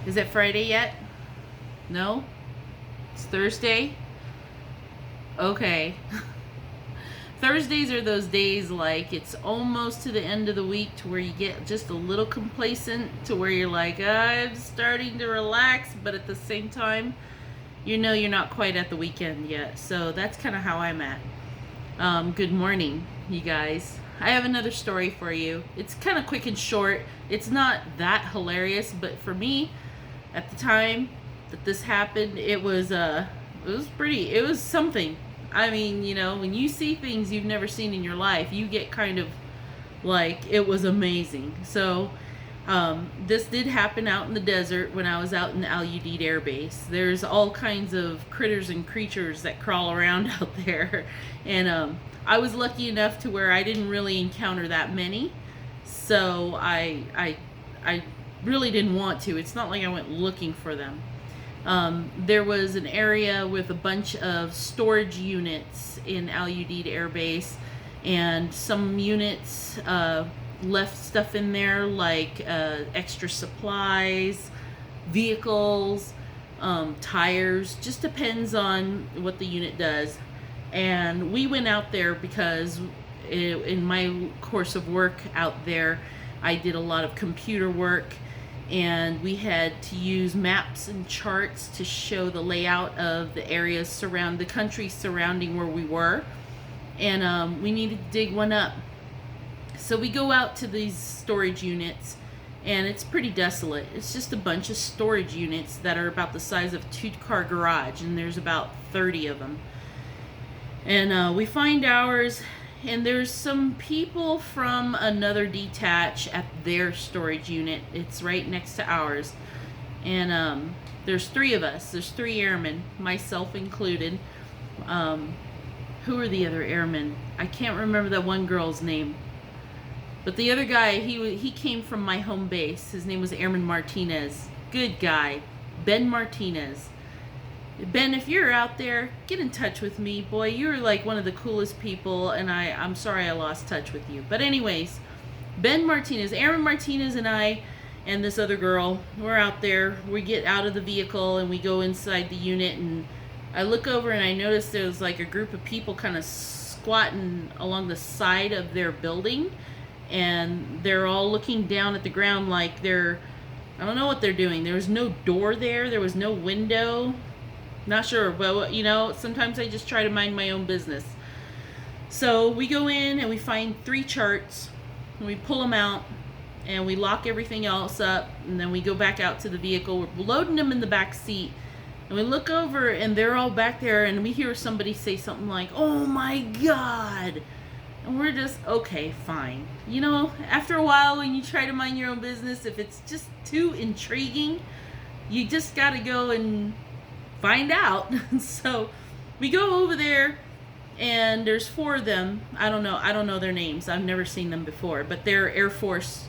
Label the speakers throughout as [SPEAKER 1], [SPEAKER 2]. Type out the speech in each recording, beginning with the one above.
[SPEAKER 1] Is it Friday yet? No? It's Thursday? Okay. Thursdays are those days like it's almost to the end of the week to where you get just a little complacent to where you're like, I'm starting to relax, but at the same time, you know you're not quite at the weekend yet. So that's kind of how I'm at. Good morning, you guys. I have another story for you. It's kind of quick and short. It's not that hilarious, but for me, at the time that this happened, it was something. I mean, you know, when you see things you've never seen in your life, you get kind of like, it was amazing. So, this did happen out in the desert when I was out in Al Udeid Air Base. There's all kinds of critters and creatures that crawl around out there. And I was lucky enough to where I didn't really encounter that many. So I really didn't want to. It's not like I went looking for them. There was an area with a bunch of storage units in Al Udeid Air Base, and some units left stuff in there like extra supplies, vehicles, tires. Just depends on what the unit does. And we went out there because in my course of work out there, I did a lot of computer work, and we had to use maps and charts to show the layout of the areas surround the country surrounding where we were. And we needed to dig one up. So we go out to these storage units, and it's pretty desolate. It's just a bunch of storage units that are about the size of a 2-car garage, and there's about 30 of them. And we find ours, and there's some people from another detach at their storage unit. It's right next to ours. And there's 3 of us. There's 3 airmen, myself included. Who are the other airmen? I can't remember that one girl's name. But the other guy, he came from my home base. His name was Airman Martinez. Good guy. Ben Martinez. Ben, if you're out there, get in touch with me. Boy, you're like one of the coolest people, and I'm sorry I lost touch with you. But anyways, Ben Martinez, Aaron Martinez and I and this other girl, we're out there. We get out of the vehicle and we go inside the unit, and I look over and I notice there's like a group of people kind of squatting along the side of their building, and they're all looking down at the ground like I don't know what they're doing. There was no door there. There was no window. Not sure, but you know, sometimes I just try to mind my own business. So we go in and we find 3 charts, and we pull them out, and we lock everything else up, and then we go back out to the vehicle. We're loading them in the back seat, and we look over, and they're all back there, and we hear somebody say something like, "Oh my God!" And we're just, okay, fine. You know, after a while, when you try to mind your own business, if it's just too intriguing, you just gotta go and find out. So we go over there, and there's 4 of them. I don't know their names. I've never seen them before, but they're Air Force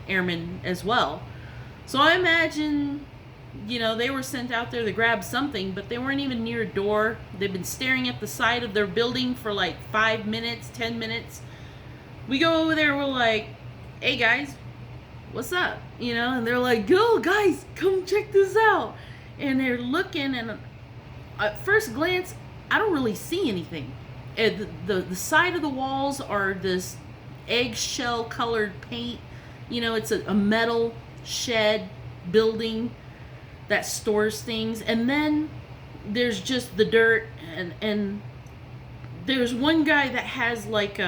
[SPEAKER 1] airmen as well. So I imagine, you know, they were sent out there to grab something, but they weren't even near a door. They've been staring at the side of their building for like 5 minutes, 10 minutes. We go over there, we're like, "Hey guys, what's up?" You know, and they're like, "Go guys, come check this out." And they're looking, and at first glance, I don't really see anything. The side of the walls are this eggshell colored paint. You know, it's a metal shed building that stores things. And then there's just the dirt, and there's one guy that has like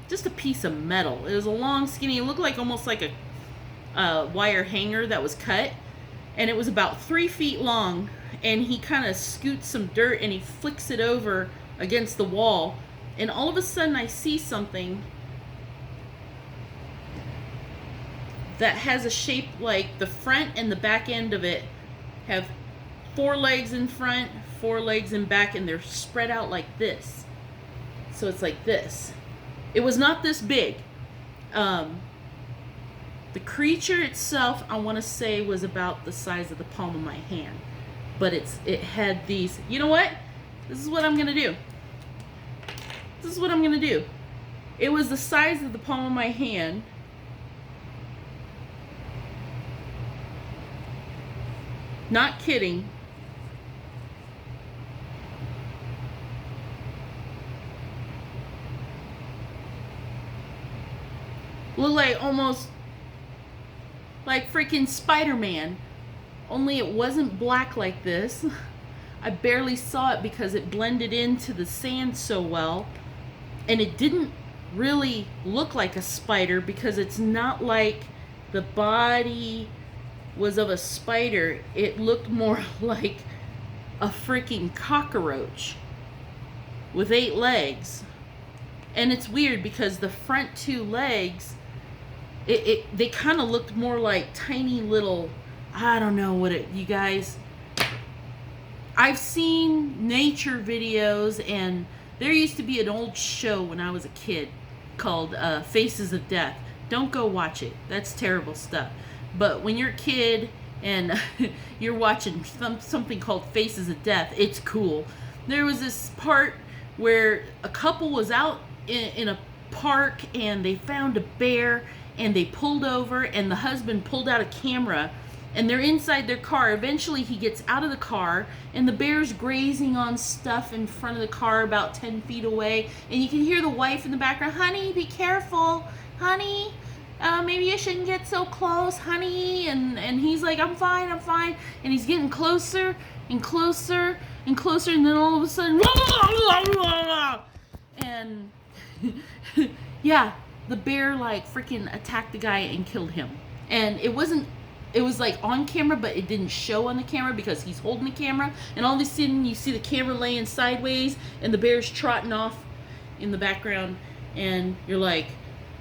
[SPEAKER 1] just a piece of metal. It was a long, skinny, it looked like almost like a wire hanger that was cut. And it was about 3 feet long, and he kind of scoots some dirt and he flicks it over against the wall, and all of a sudden I see something that has a shape like the front and the back end of it have 4 legs in front, 4 legs in back, and they're spread out like this. So it's like this. It was not this big. The creature itself, I want to say, was about the size of the palm of my hand. But it had these... You know what? This is what I'm going to do. This is what I'm going to do. It was the size of the palm of my hand. Not kidding. Looked like almost like freaking Spider-Man. Only it wasn't black like this. I barely saw it because it blended into the sand so well. And it didn't really look like a spider because it's not like the body was of a spider. It looked more like a freaking cockroach with 8 legs. And it's weird because the front 2 legs, they kind of looked more like tiny little, I don't know what you guys, I've seen nature videos, and there used to be an old show when I was a kid called Faces of Death. Don't go watch it. That's terrible stuff. But when you're a kid and you're watching something called Faces of Death, it's cool. There was this part where a couple was out in a park and they found a bear and they pulled over, and the husband pulled out a camera, and they're inside their car. Eventually he gets out of the car and the bear's grazing on stuff in front of the car about 10 feet away, and you can hear the wife in the background, "Honey, be careful, honey, maybe you shouldn't get so close, honey." And he's like, I'm fine, and he's getting closer and closer and closer, and then all of a sudden, and yeah, the bear like freaking attacked the guy and killed him. And it was like on camera, but it didn't show on the camera because he's holding the camera, and all of a sudden you see the camera laying sideways and the bear's trotting off in the background, and you're like,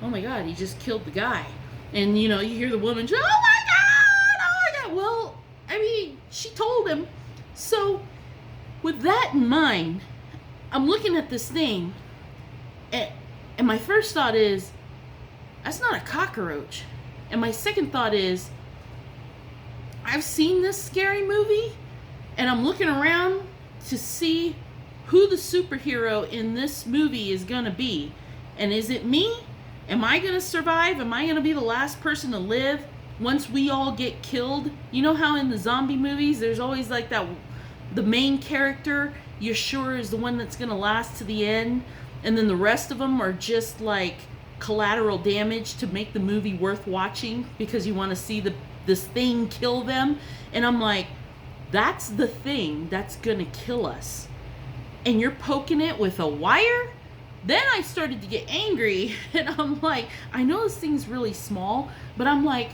[SPEAKER 1] oh my god, he just killed the guy. And you hear the woman, oh my god. Well, I mean, she told him. So with that in mind, I'm looking at this thing, and my first thought is, that's not a cockroach. And my second thought is, I've seen this scary movie, and I'm looking around to see who the superhero in this movie is gonna be. And is it me? Am I gonna survive? Am I gonna be the last person to live once we all get killed? You know how in the zombie movies there's always like that, the main character you're sure is the one that's gonna last to the end, and then the rest of them are just like collateral damage to make the movie worth watching because you want to see this thing kill them. And I'm like, that's the thing that's gonna kill us, and you're poking it with a wire? Then I started to get angry, and I'm like, I know this thing's really small, but I'm like,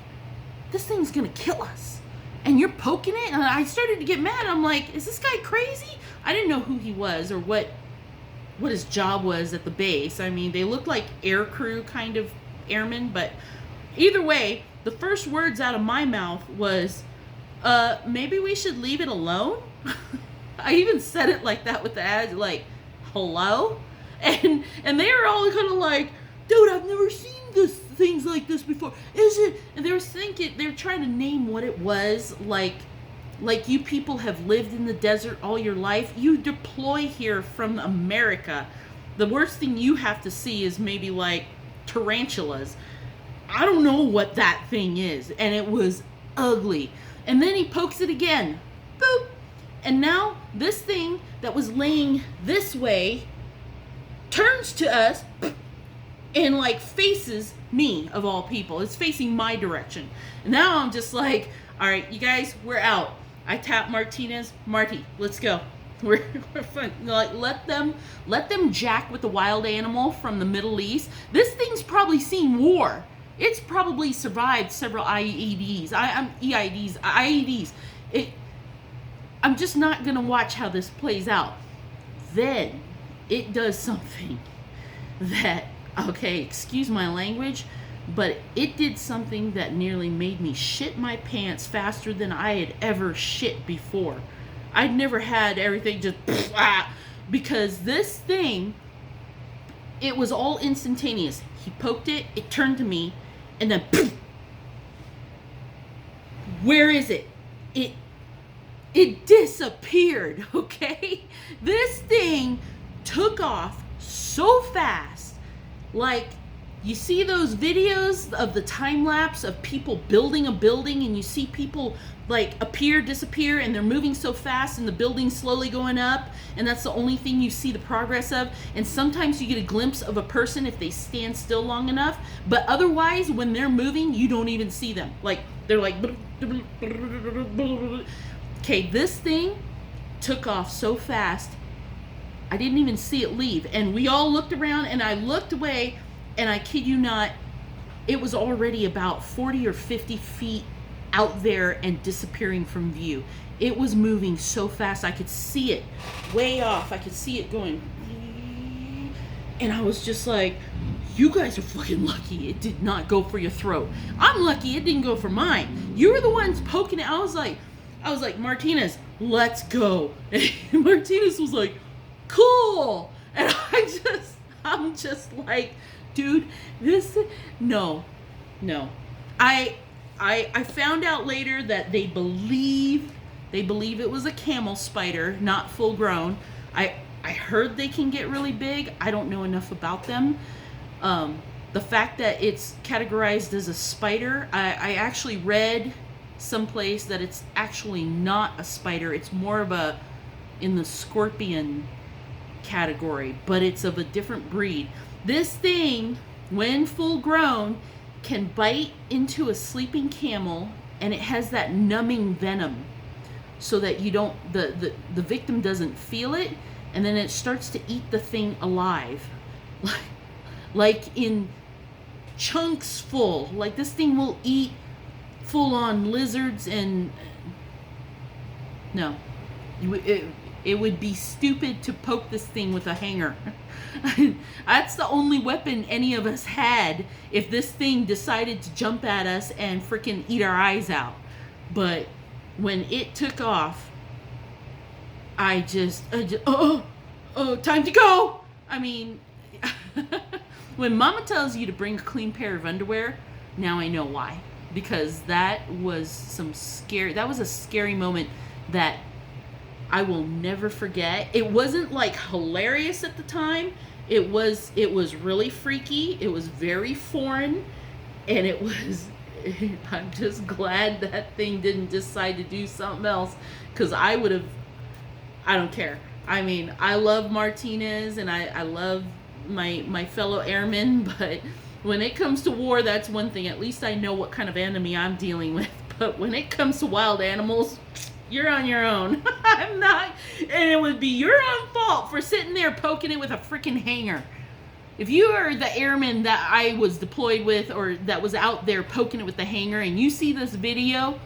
[SPEAKER 1] this thing's gonna kill us, and you're poking it? And I started to get mad. I'm like, is this guy crazy? I didn't know who he was or what his job was at the base. I mean, they looked like air crew kind of airmen, but either way, the first words out of my mouth was, maybe we should leave it alone? I even said it like that with the ad, like, hello? And they were all kind of like, dude, I've never seen things like this before. Is it? And they were trying to name what it was, like you people have lived in the desert all your life. You deploy here from America. The worst thing you have to see is maybe like tarantulas. I don't know what that thing is, and it was ugly. And then he pokes it again. Boop. And now this thing that was laying this way turns to us and like faces me, of all people. It's facing my direction. And now I'm just like, all right, you guys, we're out. I tap Martinez. Marty, let's go. We're fun. Like, let them jack with the wild animal from the Middle East. This thing's probably seen war. It's probably survived several IEDs. I'm just not gonna watch how this plays out. Then it does something that, okay, excuse my language, but it did something that nearly made me shit my pants faster than I had ever shit before. I'd never had everything just because this thing, it was all instantaneous. He poked it, it turned to me, and then where is it? It disappeared, okay? This thing took off so fast, like you see those videos of the time lapse of people building a building, and you see people like appear, disappear, and they're moving so fast and the building's slowly going up, and that's the only thing you see the progress of. And sometimes you get a glimpse of a person if they stand still long enough, but otherwise when they're moving you don't even see them. Like they're like, okay, this thing took off so fast I didn't even see it leave, and we all looked around, and I looked away, and I kid you not, it was already about 40 or 50 feet out there and disappearing from view. It was moving so fast. I could see it way off. I could see it going. And I was just like, you guys are fucking lucky it did not go for your throat. I'm lucky it didn't go for mine. You were the ones poking it. I was like, Martinez, let's go. And Martinez was like, cool. And I'm just like, dude, no. I found out later that they believe it was a camel spider, not full grown. I heard they can get really big. I don't know enough about them. The fact that it's categorized as a spider, I actually read someplace that it's actually not a spider. It's more of in the scorpion category, but it's of a different breed. This thing, when full grown, can bite into a sleeping camel, and it has that numbing venom so that you don't, the victim doesn't feel it, and then it starts to eat the thing alive. Like in chunks full. Like this thing will eat full on lizards, and no. It would be stupid to poke this thing with a hanger. That's the only weapon any of us had if this thing decided to jump at us and freaking eat our eyes out. But when it took off, I just time to go. I mean, when Mama tells you to bring a clean pair of underwear, now I know why. Because that was a scary moment that I will never forget. It wasn't like hilarious at the time. It was really freaky. It was very foreign, and it was I'm just glad that thing didn't decide to do something else, because I don't care. I mean, I love Martinez, and I love my fellow airmen, but when it comes to war, that's one thing. At least I know what kind of enemy I'm dealing with. But when it comes to wild animals, you're on your own. I'm not, and it would be your own fault for sitting there poking it with a freaking hanger. If you are the airman that I was deployed with, or that was out there poking it with the hanger, and you see this video,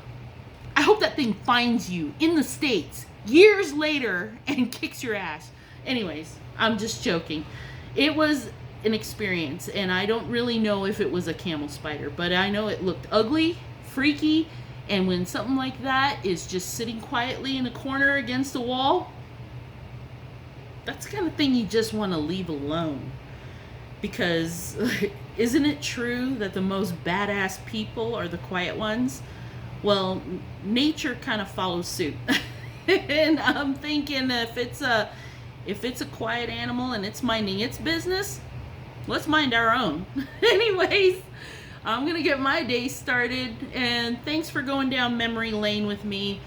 [SPEAKER 1] I hope that thing finds you in the States years later and kicks your ass. Anyways, I'm just joking. It was an experience, and I don't really know if it was a camel spider, but I know it looked ugly, freaky, and when something like that is just sitting quietly in a corner against a wall, that's the kind of thing you just want to leave alone. Because isn't it true that the most badass people are the quiet ones? Well, nature kind of follows suit. And I'm thinking, if it's a quiet animal and it's minding its business, let's mind our own. Anyways, I'm gonna get my day started, and thanks for going down memory lane with me.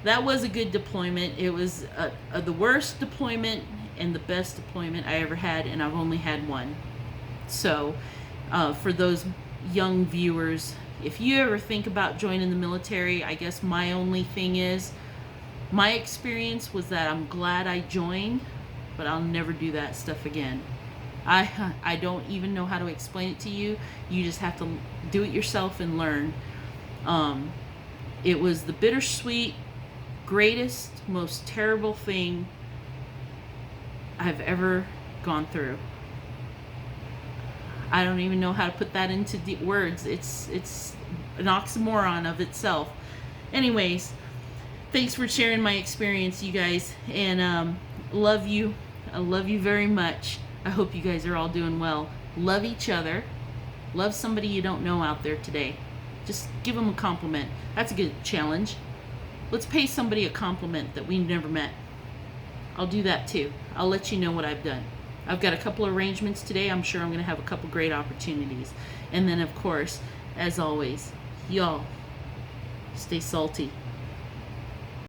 [SPEAKER 1] That was a good deployment. It was the worst deployment and the best deployment I ever had, and I've only had one. So for those young viewers, if you ever think about joining the military, I guess my only thing is, my experience was that I'm glad I joined, but I'll never do that stuff again. I don't even know how to explain it to you. You just have to do it yourself and learn. It was the bittersweet, greatest, most terrible thing I've ever gone through. I don't even know how to put that into words. It's an oxymoron of itself. Anyways, thanks for sharing my experience, you guys, and love you. I love you very much. I hope you guys are all doing well. Love each other. Love somebody you don't know out there today. Just give them a compliment. That's a good challenge. Let's pay somebody a compliment that we've never met. I'll do that too. I'll let you know what I've done. I've got a couple arrangements today. I'm sure I'm going to have a couple great opportunities. And then, of course, as always, y'all, stay salty.